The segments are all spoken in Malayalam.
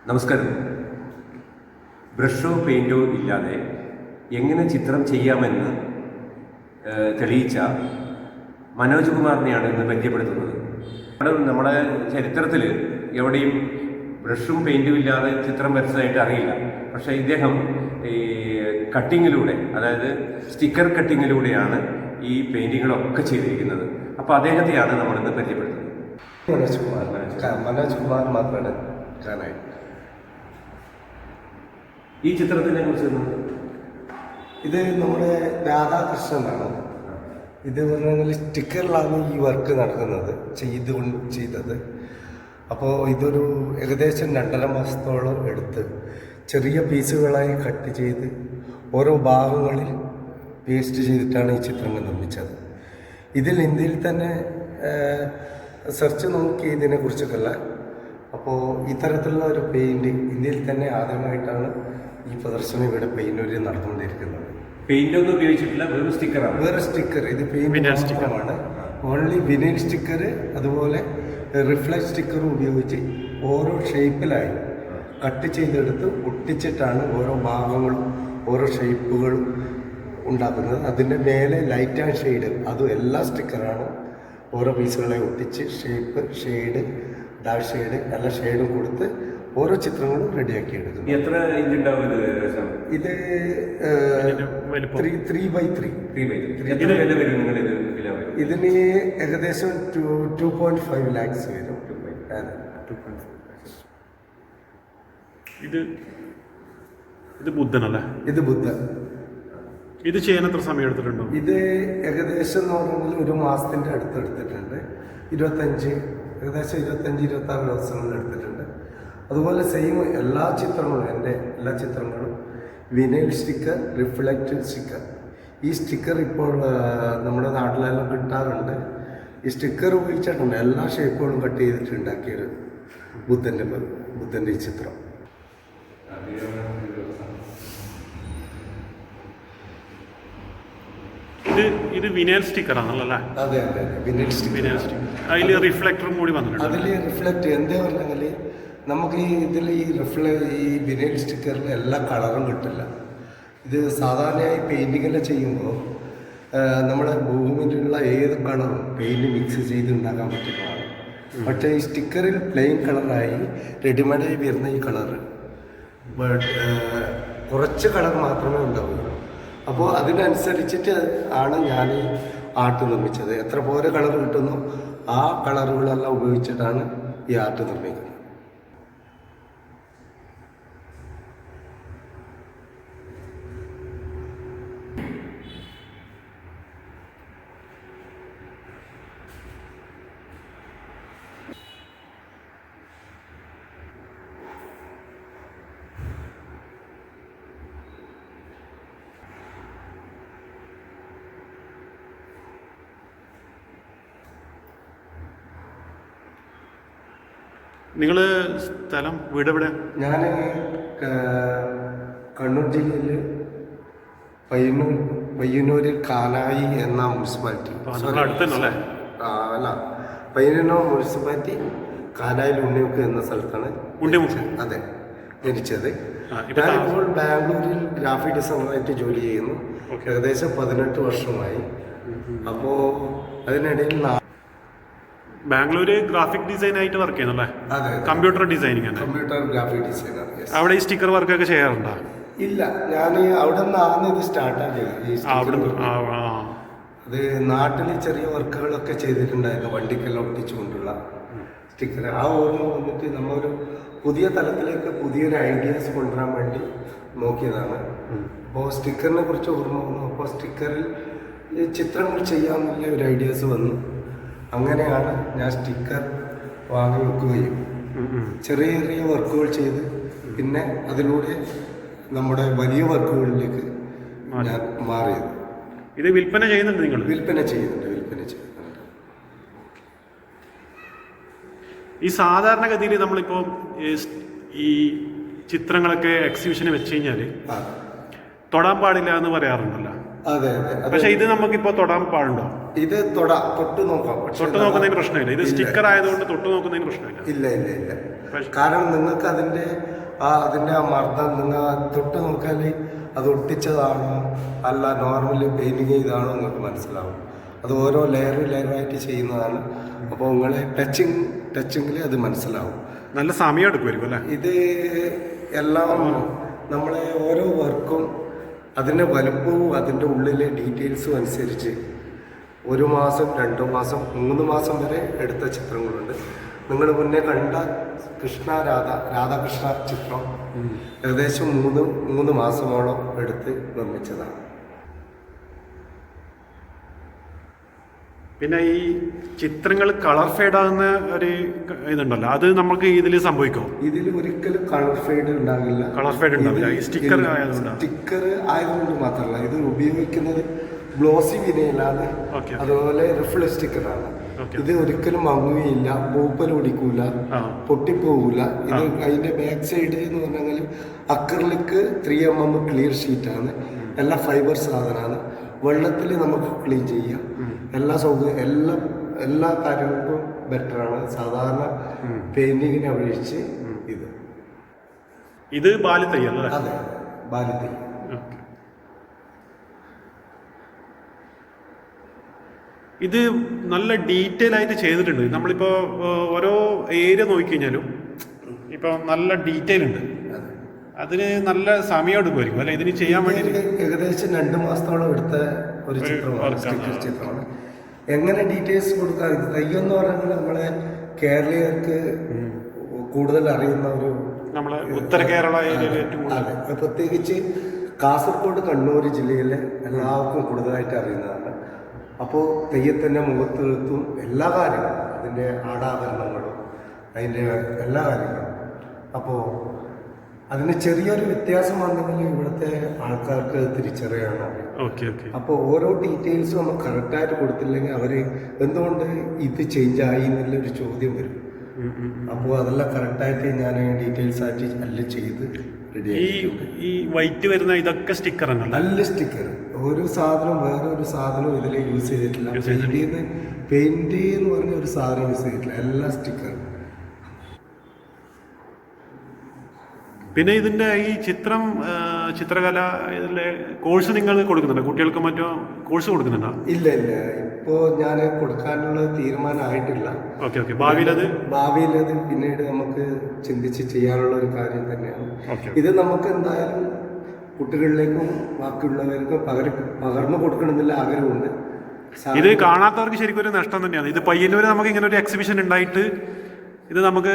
നമസ്കാരം. ബ്രഷോ പെയിൻറ്റോ ഇല്ലാതെ എങ്ങനെ ചിത്രം ചെയ്യാമെന്ന് തെളിയിച്ച മനോജ് കുമാറിനെയാണ് ഇന്ന് പരിചയപ്പെടുത്തുന്നത്. നമ്മുടെ ചരിത്രത്തിൽ എവിടെയും ബ്രഷും പെയിൻറ്റും ഇല്ലാതെ ചിത്രം വരച്ചതായിട്ട് അറിയില്ല. പക്ഷേ ഇദ്ദേഹം ഈ കട്ടിങ്ങിലൂടെ, അതായത് സ്റ്റിക്കർ കട്ടിങ്ങിലൂടെയാണ് ഈ പെയിൻറ്റിങ്ങുകളൊക്കെ ചെയ്തിരിക്കുന്നത്. അപ്പോൾ അദ്ദേഹത്തെയാണ് നമ്മളിന്ന് പരിചയപ്പെടുത്തുന്നത്. മനോജ് കുമാർ മാത്രമാണ് കാണാൻ. ഈ ചിത്രത്തിനെ കുറിച്ച് ഇത് നമ്മുടെ രാധാകൃഷ്ണനാണ്. ഇത് പറഞ്ഞാൽ സ്റ്റിക്കറിലാണ് ഈ വർക്ക് നടക്കുന്നത്, ചെയ്തത്. അപ്പോൾ ഇതൊരു ഏകദേശം 2.5 മാസത്തോളം എടുത്ത് ചെറിയ പീസുകളായി കട്ട് ചെയ്ത് ഓരോ ഭാഗങ്ങളിൽ പേസ്റ്റ് ചെയ്തിട്ടാണ് ഈ ചിത്രങ്ങൾ നിർമ്മിച്ചത്. ഇതിൽ ഇന്ത്യയിൽ തന്നെ സെർച്ച് നോക്കി ഇതിനെക്കുറിച്ചൊക്കെയല്ല. അപ്പോൾ ഇത്തരത്തിലുള്ള ഒരു പെയിൻറ് ഇന്ത്യയിൽ തന്നെ ആദ്യമായിട്ടാണ് ഈ പ്രദർശനം ഇവിടെ പെയിൻറ്റൂരിൽ നടന്നുകൊണ്ടിരിക്കുന്നത്. പെയിൻ്റൊന്നും ഉപയോഗിച്ചിട്ടില്ല, വേറെ സ്റ്റിക്കറാണ്. വേറെ സ്റ്റിക്കർ, ഇത് പെയിൻറ് സ്റ്റിക്കറാണ്. ഓൺലി വിനൈൽ സ്റ്റിക്കർ, അതുപോലെ റിഫ്ലക്ട് സ്റ്റിക്കറും ഉപയോഗിച്ച് ഓരോ ഷേപ്പിലായി കട്ട് ചെയ്തെടുത്ത് ഒട്ടിച്ചിട്ടാണ് ഓരോ ഭാഗങ്ങളും ഓരോ ഷേപ്പുകളും ഉണ്ടാക്കുന്നത്. അതിൻ്റെ മേലെ ലൈറ്റ് ആൻഡ് ഷെയ്ഡ്, അതും എല്ലാ സ്റ്റിക്കറാണ്. ഓരോ പീസുകളെ ഒട്ടിച്ച് ഷേപ്പ്, ഷെയ്ഡ്, ഡാർക്ക് ഷെയ്ഡ്, എല്ലാ ഷെയ്ഡും കൊടുത്ത് ഓരോ ചിത്രങ്ങളും റെഡിയാക്കി എടുക്കുന്നു. എത്ര ഇഞ്ച് ഉണ്ടാവും ഇത്? 3x3. ഇതിന് ഏകദേശം 2.5 lakhs വരും. ഇത് ബുദ്ധനല്ലേ? ഇത് ബുദ്ധൻ. ഇത് ചെയ്യാൻ എത്ര സമയം എടുത്തിട്ടുണ്ടോ? ഇത് ഏകദേശം എന്ന് പറഞ്ഞാൽ 1 മാസത്തിൻ്റെ അടുത്ത് എടുത്തിട്ടുണ്ട്. 25-26 ദിവസങ്ങളിൽ എടുത്തിട്ടുണ്ട്. അതുപോലെ സെയിം എല്ലാ ചിത്രങ്ങളും, എൻ്റെ എല്ലാ ചിത്രങ്ങളും വിനൈൽ സ്റ്റിക്കർ, റിഫ്ലക്റ്റഡ് സ്റ്റിക്കർ. ഈ സ്റ്റിക്കർ ഇപ്പോൾ നമ്മുടെ നാട്ടിലെല്ലാം കിട്ടാറുണ്ട്. ഈ സ്റ്റിക്കർ ഉപയോഗിച്ചിട്ടുണ്ട് എല്ലാ ഷേപ്പുകളും കട്ട് ചെയ്തിട്ട് ഉണ്ടാക്കിയൊരു ബുദ്ധൻ്റെ ഈ ചിത്രം. ഇത് വിനൈൽ സ്റ്റിക്കറാണല്ലേ? അതെ, വിനൈൽ സ്റ്റിക്കർ. അതിൽ റിഫ്ലക്ടറും കൂടി വന്നിട്ടുണ്ട്. അതിൽ റിഫ്ലക്റ്റ് എന്താ പറഞ്ഞാൽ നമുക്ക് ഇതിൽ ഈ വിനൈൽ സ്റ്റിക്കറിൽ എല്ലാ കളറും കിട്ടില്ല. ഇത് സാധാരണയായി പെയിൻറ്റിങ്ങെല്ലാം ചെയ്യുമ്പോൾ നമ്മുടെ ഭൂമിയിലുള്ള ഏത് കളറും പെയിൻറ്റ് മിക്സ് ചെയ്ത് ഉണ്ടാക്കാൻ പറ്റുന്നതാണ്. പക്ഷേ ഈ സ്റ്റിക്കറിൽ പ്ലെയിൻ കളറായി റെഡിമെയ്ഡായി വരുന്ന ഈ കളറ് കുറച്ച് കളർ മാത്രമേ ഉണ്ടാവുകയുള്ളൂ. അപ്പോൾ അതിനനുസരിച്ചിട്ട് ആണ് ഞാൻ ഈ ആർട്ട് നിർമ്മിച്ചത്. എത്ര പോലെ കളർ കിട്ടുന്നു ആ കളറുകളെല്ലാം ഉപയോഗിച്ചിട്ടാണ് ഈ ആർട്ട് നിർമ്മിക്കുന്നത്. നിങ്ങൾ സ്ഥലം, വീട് എവിടെ? ഞാൻ കണ്ണൂർ ജില്ലയിൽ പയ്യന്നൂരിൽ കാനായി എന്ന മുനിസിപ്പാലിറ്റി. അല്ല, പയ്യന്നൂർ മുനിസിപ്പാലിറ്റി കാനായിൽ ഉണ്ണിമുക്ക് എന്ന സ്ഥലത്താണ്. അതെ, ജനിച്ചത്. ഞാനിപ്പോൾ ബാംഗ്ലൂരിൽ ഗ്രാഫിക് ഡിസൈനറായിട്ട് ജോലി ചെയ്യുന്നു. ഏകദേശം 18 വർഷമായി. അപ്പോൾ അതിനിടയിൽ ബാംഗ്ലൂര് ഗ്രാഫിക് ഡിസൈൻ ആയിട്ട് വർക്ക് ചെയ്യുന്നല്ലേ? Computer designing. Computer graphic designer. അവിടെ ഈ സ്റ്റിക്കർ വർക്കൊക്കെ ചെയ്യാറുണ്ടോ? ഇല്ല, ഞാൻ അവിടെ നിന്നാണ് ഇത് സ്റ്റാർട്ടാക്കിയത്. അത് നാട്ടിൽ ചെറിയ വർക്കുകളൊക്കെ ചെയ്തിട്ടുണ്ടായിരുന്നു, വണ്ടിക്കെല്ലാം ഒട്ടിച്ചുകൊണ്ടുള്ള സ്റ്റിക്കർ. ആ ഓർമ്മ വന്നിട്ട് നമ്മളൊരു പുതിയ തലത്തിലേക്ക് പുതിയൊരു ഐഡിയാസ് കൊണ്ടുവരാൻ വേണ്ടി നോക്കിയതാണ്. അപ്പോൾ സ്റ്റിക്കറിനെ കുറിച്ച് ഓർമ്മ വന്നു. അപ്പോൾ സ്റ്റിക്കറിൽ ചിത്രങ്ങൾ ചെയ്യാമെന്നുള്ള ഒരു ഐഡിയാസ് വന്നു. അങ്ങനെയാണ് ഞാൻ സ്റ്റിക്കർ വാങ്ങി വെക്കുകയും ചെറിയ ചെറിയ വർക്കുകൾ ചെയ്ത് പിന്നെ അതിലൂടെ നമ്മുടെ വലിയ വർക്കുകളിലേക്ക് ഞാൻ മാറിയത്. ഇത് വിൽപ്പന ചെയ്യുന്നുണ്ട് നിങ്ങൾ? വിൽപ്പന ചെയ്യുന്നുണ്ട്. ഈ സാധാരണഗതിയിൽ നമ്മളിപ്പോൾ ഈ ചിത്രങ്ങളൊക്കെ എക്സിബിഷന് വെച്ച് കഴിഞ്ഞാൽ തൊടാൻ പാടില്ല എന്ന് പറയാറുണ്ടല്ലോ. അതെ അതെ അത് പക്ഷെ ഇത് നമുക്കിപ്പോ തൊടാൻ പാടുണ്ടോ? ഇത് തൊട്ട് നോക്കാം. പക്ഷെ തൊട്ട് നോക്കുന്നതിന് പ്രശ്നമില്ല. ഇത് സ്റ്റിക്കർ ആയതുകൊണ്ട് തൊട്ട് നോക്കുന്നതിന് പ്രശ്നമില്ല. ഇല്ല ഇല്ല ഇല്ല. കാരണം നിങ്ങൾക്ക് അതിന്റെ ആ മർദ്ദം നിങ്ങൾ തൊട്ട് നോക്കിയാൽ അത് ഒട്ടിച്ചതാണോ അല്ല നോർമലി പെയിന്റിങ് ചെയ്താണോ നിങ്ങൾക്ക് മനസ്സിലാവും. അത് ഓരോ ലെയറായിട്ട് ചെയ്യുന്നതാണ്. അപ്പോൾ നിങ്ങളെ ടച്ചിങ്ങിൽ അത് മനസ്സിലാവും. നല്ല സമയം എടുക്കുമായിരിക്കും അല്ലേ? ഇത് എല്ലാം നമ്മളെ ഓരോ വർക്കും അതിൻ്റെ വലുപ്പവും അതിൻ്റെ ഉള്ളിലെ ഡീറ്റെയിൽസും അനുസരിച്ച് 1 മാസം 2 മാസം 3 മാസം വരെ എടുത്ത ചിത്രങ്ങളുണ്ട്. നിങ്ങൾ മുന്നേ കണ്ട രാധാകൃഷ്ണ ചിത്രം ഏകദേശം 3 മാസമോളം എടുത്ത് നിർമ്മിച്ചതാണ്. പിന്നെ ഈ ചിത്രങ്ങൾ കളർ ഫെയ്ഡ് ആകുന്ന ഒരു ഇതുണ്ടല്ലോ, അത് നമുക്ക് ഇതിൽ സംഭവിക്കും? ഇതിൽ ഒരിക്കലും കളർ ഫെയ്ഡ് ഉണ്ടാകില്ല. കളർ ഫെയ്ഡ് ഉണ്ടാവില്ല. ഈ സ്റ്റിക്കർ ആയതുകൊണ്ട് മാത്രമല്ല, ഇത് ഉപയോഗിക്കുന്നത് ഗ്ലോസി വിനയിലാണ്. അതുപോലെ റിഫിൽ സ്റ്റിക്കറാണ്. ഇത് ഒരിക്കലും മങ്ങുകയില്ല, പൂപ്പൽ പിടിക്കൂല, പൊട്ടിപ്പോകൂല. ഇത് അതിന്റെ ബാക്ക് സൈഡ് എന്ന് പറഞ്ഞാൽ അക്രലിക് 3mm ക്ലിയർ ഷീറ്റാണ്. എല്ലാം ഫൈബർ സാധനമാണ്. വെള്ളത്തിൽ നമുക്ക് ക്ലീൻ ചെയ്യാം. എല്ലാ കാര്യങ്ങൾക്കും ബെറ്ററാണ് സാധാരണ പെയിന്റിങ്ങിനെ അപേക്ഷിച്ച്. ഇത് ബാലിത്തൈ അല്ലേ? അതെ, ബാലിത്തൈ. ഇത് നല്ല ഡീറ്റെയിൽ ആയിട്ട് ചെയ്തിട്ടുണ്ട്. നമ്മളിപ്പോൾ ഓരോ ഏരിയ നോക്കിക്കഴിഞ്ഞാലും ഇപ്പോൾ നല്ല ഡീറ്റെയിൽ ഉണ്ട്. അതിന് നല്ല സമയം എടുക്കുമായിരിക്കും അല്ലെ ഇതിന് ചെയ്യാൻ വേണ്ടി? ഏകദേശം 2 മാസത്തോളം എടുത്ത ഒരു ചിത്രമാണ്. എങ്ങനെ ഡീറ്റെയിൽസ് കൊടുക്കാം? ഇത് തെയ്യം പറഞ്ഞാൽ നമ്മളെ കേരളീയർക്ക് കൂടുതൽ അറിയുന്ന ഒരു നമ്മളെ ഉത്തര കേരള ഏരിയയിൽ. അതെ, പ്രത്യേകിച്ച് കാസർഗോഡ് കണ്ണൂർ ജില്ലയിലെ എല്ലാവർക്കും കൂടുതലായിട്ട് അറിയുന്നതാണ്. അപ്പോൾ തെയ്യത്തിൻ്റെ മുഖത്തെഴുത്തും എല്ലാ കാര്യങ്ങളും അതിൻ്റെ ആടാഭരണങ്ങളും അതിൻ്റെ എല്ലാ കാര്യങ്ങളും. അപ്പോൾ അതിന് ചെറിയൊരു വ്യത്യാസം വന്നെങ്കിൽ ഇവിടുത്തെ ആൾക്കാർക്ക് തിരിച്ചറിയാനാണ്. അപ്പോൾ ഓരോ ഡീറ്റെയിൽസും നമ്മൾ കറക്റ്റായിട്ട് കൊടുത്തില്ലെങ്കിൽ അവർ എന്തുകൊണ്ട് ഇത് ചേഞ്ച് ആയി എന്നുള്ളൊരു ചോദ്യം വരും. അപ്പോൾ അതെല്ലാം കറക്റ്റായിട്ട് ഞാൻ ഡീറ്റെയിൽസ് ആയിട്ട് എല്ലാം ചെയ്ത് റെഡി. ഈ വൈറ്റ് വരുന്ന ഇതൊക്കെ സ്റ്റിക്കർ നല്ല സ്റ്റിക്കർ. ഒരു സാധനം വേറെ ഒരു സാധനവും ഇതിൽ യൂസ് ചെയ്തിട്ടില്ല. പെയിന്റ് എന്ന് പറഞ്ഞ ഒരു സാധനം യൂസ് ചെയ്തിട്ടില്ല. എല്ലാ സ്റ്റിക്കർ. പിന്നെ ഇതിന്റെ ഈ ചിത്രകല ഇതിലെ കോഴ്സ് നിങ്ങൾ കൊടുക്കുന്നുണ്ടോ? കുട്ടികൾക്ക് മറ്റോ കോഴ്സ് കൊടുക്കുന്നുണ്ടോ? ഇല്ല ഇല്ല, ഇപ്പോ ഞാൻ കൊടുക്കാനുള്ള തീരുമാനമായിട്ടില്ല. ഭാവിയിൽ അത് പിന്നീട് നമുക്ക് ചിന്തിച്ച് ചെയ്യാനുള്ള ഒരു കാര്യം തന്നെയാണ്. ഇത് നമുക്ക് എന്തായാലും കുട്ടികളിലേക്കും ബാക്കിയുള്ളവർക്കും പകർന്നു കൊടുക്കണമെന്നുള്ള ആഗ്രഹമുണ്ട്. ഇത് കാണാത്തവർക്ക് ശരിക്കും ഒരു നഷ്ടം തന്നെയാണ്. ഇത് പയ്യന്നൂര് നമുക്ക് ഇങ്ങനെ ഒരു എക്സിബിഷൻ ഉണ്ടായിട്ട് ഇത് നമുക്ക്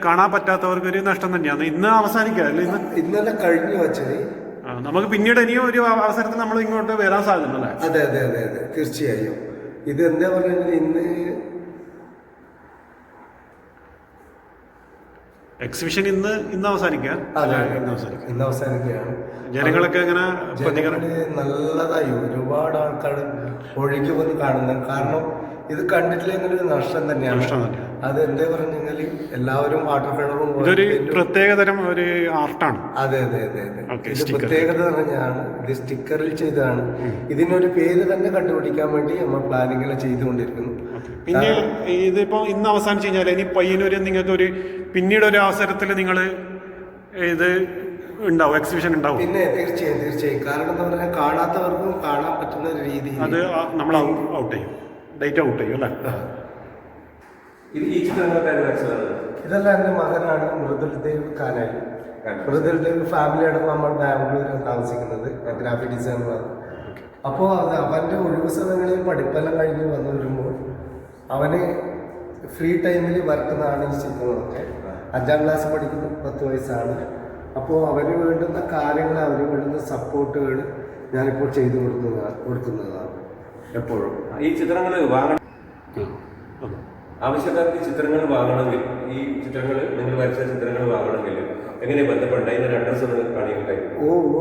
കാണാൻ പറ്റാത്തവർക്ക് ഒരു നഷ്ടം തന്നെയാണ്. ഇന്ന് അവസാനിക്കുക അല്ലേ? ഇന്നലെ കഴിഞ്ഞു വെച്ചത് നമുക്ക് പിന്നീട് ഇനിയും ഒരു അവസരത്തിൽ നമ്മൾ ഇങ്ങോട്ട് വരാൻ സാധ്യതയുണ്ടല്ലേ? അതെ അതെ അതെ അതെ, തീർച്ചയായും. ഇത് എന്താ പറയുന്നത്, ഇന്ന് എക്സിബിഷൻ ഇന്ന് അവസാനിക്കുക. ഇന്ന് അവസാനിക്കുകയാണ്. ജനങ്ങളൊക്കെ എങ്ങനെ നല്ലതായി ഒരുപാട് ആൾക്കാർ ഒഴുകി വന്ന് കാണുന്നത്. കാരണം ഇത് കണ്ടിട്ടില്ലെങ്കിൽ ഒരു നഷ്ടം തന്നെയാണ്. അത് എന്താ പറഞ്ഞാൽ എല്ലാവരും വാട്ടർ കളറും ഇതൊരു പ്രത്യേകതരം ഒരു ആർട്ടാണ്. അതെ അതെ അതെ അതെ. ഇത് പ്രത്യേകത പറഞ്ഞാണ് ഇത് സ്റ്റിക്കറിൽ ചെയ്തതാണ്. ഇതിനൊരു പേര് തന്നെ കണ്ടുപിടിക്കാൻ വേണ്ടി നമ്മൾ പ്ലാനിങ്ങൾ ചെയ്തുകൊണ്ടിരിക്കുന്നു. പിന്നെ ഇതിപ്പോ ഇന്ന് അവസാനിച്ച് കഴിഞ്ഞാൽ ഇനി പയ്യന്നൂര് നിങ്ങൾക്ക് ഒരു പിന്നീട് ഒരു അവസരത്തിൽ നിങ്ങൾ ഇത് ഉണ്ടാവും, എക്സിബിഷൻ ഉണ്ടാവും. പിന്നെ തീർച്ചയായും. കാരണം എന്താ പറഞ്ഞാൽ കാണാത്തവർക്കും കാണാൻ പറ്റുന്ന ഒരു രീതി അത് നമ്മൾ ഔട്ട് ചെയ്യും, ഡേറ്റ് ഔട്ട് ചെയ്യും അല്ലേ? ഇതെല്ലാം എൻ്റെ മകനാണ് മൃദുൽദേവ് കാനായി. മൃദുൽദേവ് ഫാമിലി അടക്കം നമ്മൾ ബാംഗ്ലൂരിൽ താമസിക്കുന്നത്, ഗ്രാഫിക് ഡിസൈനറാണ്. അപ്പോൾ അത് അവൻ്റെ ഒഴിവ് സമയങ്ങളിൽ പഠിപ്പെല്ലാം കഴിഞ്ഞ് വന്നു വരുമ്പോൾ അവന് ഫ്രീ ടൈമിൽ വരക്കുന്നതാണ് ഈ ചിത്രങ്ങളൊക്കെ. 5ാം ക്ലാസ് പഠിക്കുന്ന 10 വയസ്സാണ്. അപ്പോൾ അവന് വേണ്ടുന്ന കാര്യങ്ങൾ, അവന് വേണ്ടുന്ന സപ്പോർട്ടുകൾ ഞാനിപ്പോൾ ചെയ്തു കൊടുക്കുന്നതാണ് എപ്പോഴും. ഈ ചിത്രങ്ങൾ വാങ്ങണം, ആവശ്യക്കാർക്ക് ചിത്രങ്ങൾ വാങ്ങണമെങ്കിൽ, ഈ ചിത്രങ്ങൾ നിങ്ങൾ വരച്ച ചിത്രങ്ങൾ വാങ്ങണമെങ്കിൽ എങ്ങനെ ബന്ധപ്പെട്ട അതിൻ്റെ അഡ്രസ്സ് നിങ്ങൾക്ക് കാണിക്കാൻ?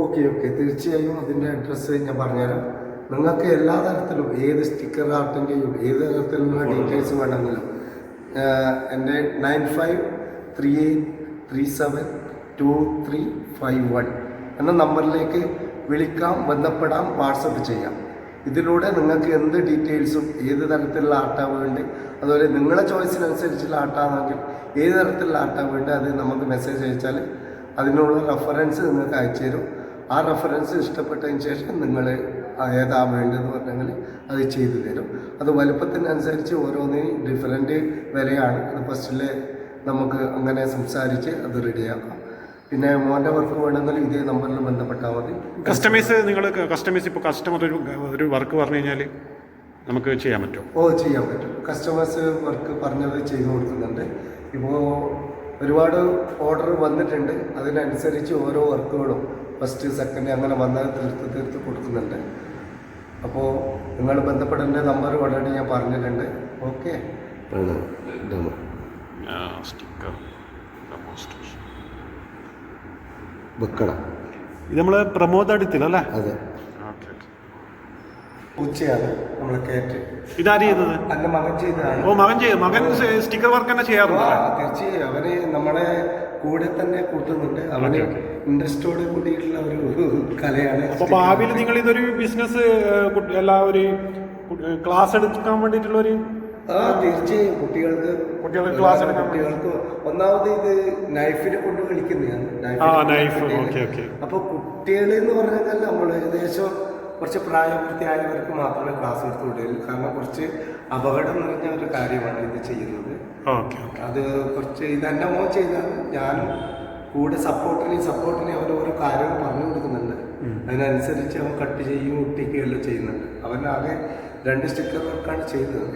ഓക്കെ, തീർച്ചയായും അതിൻ്റെ അഡ്രസ്സ് ഞാൻ പറഞ്ഞുതരാം. നിങ്ങൾക്ക് എല്ലാ തരത്തിലും ഏത് സ്റ്റിക്കർ ആർട്ടിൻ്റെയും ഏത് തരത്തിലുള്ള ഡീറ്റെയിൽസ് വേണമെങ്കിലും എൻ്റെ 9538372351 എന്ന നമ്പറിലേക്ക് വിളിക്കാം, ബന്ധപ്പെടാം, വാട്സപ്പ് ചെയ്യാം. ഇതിലൂടെ നിങ്ങൾക്ക് എന്ത് ഡീറ്റെയിൽസും ഏത് തരത്തിലുള്ള ആർട്ടാണ് വേണ്ടത്, അതുപോലെ നിങ്ങളെ ചോയ്സിനനുസരിച്ചുള്ള ആർട്ടാണെങ്കിൽ ഏത് തരത്തിലുള്ള ആർട്ടാണ് വേണ്ടത് അത് നമുക്ക് മെസ്സേജ് അയച്ചാൽ അതിനുള്ള റെഫറൻസ് നിങ്ങൾക്ക് അയച്ചു തരും. ആ റെഫറൻസ് ഇഷ്ടപ്പെട്ടതിന് ശേഷം നിങ്ങൾ ഏതാ വേണ്ടതെന്ന് പറഞ്ഞെങ്കിൽ അത് ചെയ്തു തരും. അത് വലുപ്പത്തിനനുസരിച്ച് ഓരോന്നിനും ഡിഫറെൻറ്റ് വിലയാണ്. അത് ഫസ്റ്റിൽ നമുക്ക് അങ്ങനെ സംസാരിച്ച് അത് റെഡിയാക്കാം. പിന്നെ മോൻ്റെ വർക്ക് വേണമെങ്കിൽ ഇതേ നമ്പറിൽ ബന്ധപ്പെട്ടാൽ മതി. കസ്റ്റമൈസ് ഇപ്പോൾ കസ്റ്റമർ ഒരു വർക്ക് പറഞ്ഞു കഴിഞ്ഞാൽ നമുക്ക് ചെയ്യാൻ പറ്റുമോ? ചെയ്യാൻ പറ്റും. കസ്റ്റമേഴ്സ് വർക്ക് പറഞ്ഞത് ചെയ്തു കൊടുക്കുന്നുണ്ട്. ഇപ്പോൾ ഒരുപാട് ഓർഡർ വന്നിട്ടുണ്ട്. അതിനനുസരിച്ച് ഓരോ വർക്കുകളും ഫസ്റ്റ് സെക്കൻഡ് അങ്ങനെ വന്നത് തീർത്ത് കൊടുക്കുന്നുണ്ട്. അപ്പോൾ നിങ്ങൾ ബന്ധപ്പെടേണ്ട നമ്പർ ഓൾറെഡി ഞാൻ പറഞ്ഞിട്ടുണ്ട്. ഓക്കെ. സ്റ്റിക്കർ വെക്കണം. ഇത് നമ്മൾ പ്രമോദ് അടുത്തില്ലല്ലേ? അതെ. ഉച്ചയാണ് നമ്മളെ കയറ്റ്. ഇതാര് ചെയ്തത്? എൻ്റെ മകൻ ചെയ്തതാണ്. മകൻ സ്റ്റിക്കർ വർക്ക് തന്നെ ചെയ്യാറുണ്ട്. തീർച്ചയായും അവന് നമ്മളെ കൂടെ തന്നെ കൂട്ടുന്നുണ്ട്. അവന് ഇൻട്രസ്റ്റോട് കൂടിയിട്ടുള്ള ഒരു കലയാണ്. അപ്പോൾ ഭാവിയിൽ നിങ്ങൾ ഇതൊരു ബിസിനസ് എല്ലാവരും ക്ലാസ് എടുക്കാൻ വേണ്ടിയിട്ടുള്ള ഒരു തീർച്ചയായും കുട്ടികൾക്ക് ക്ലാസ് കുട്ടികൾക്ക് ഒന്നാമത് ഇത് നൈഫിനെ കൊണ്ട് കളിക്കുന്നതാണ്. അപ്പോൾ കുട്ടികൾ എന്ന് പറഞ്ഞാൽ നമ്മൾ ഏകദേശം കുറച്ച് പ്രായപൂർത്തിയായവർക്ക് മാത്രമേ ക്ലാസ് എടുത്തു വിടുകയുള്ളൂ. കാരണം കുറച്ച് അപകടം നിറഞ്ഞ ഒരു കാര്യമാണ് ഇത് ചെയ്യുന്നത്. അത് കുറച്ച് ഇതെന്നെ മോൻ ചെയ്താണ്. ഞാനും കൂടെ സപ്പോർട്ടിന് അവൻ ഓരോ കാര്യങ്ങൾ പറഞ്ഞു കൊടുക്കുന്നുണ്ട്. അതിനനുസരിച്ച് അവൻ കട്ട് ചെയ്യും, ഒട്ടിക്കുകയെല്ലാം ചെയ്യുന്നുണ്ട്. അവൻ ആകെ 2 സ്റ്റിക്കർ വർക്കാണ് ചെയ്തത്.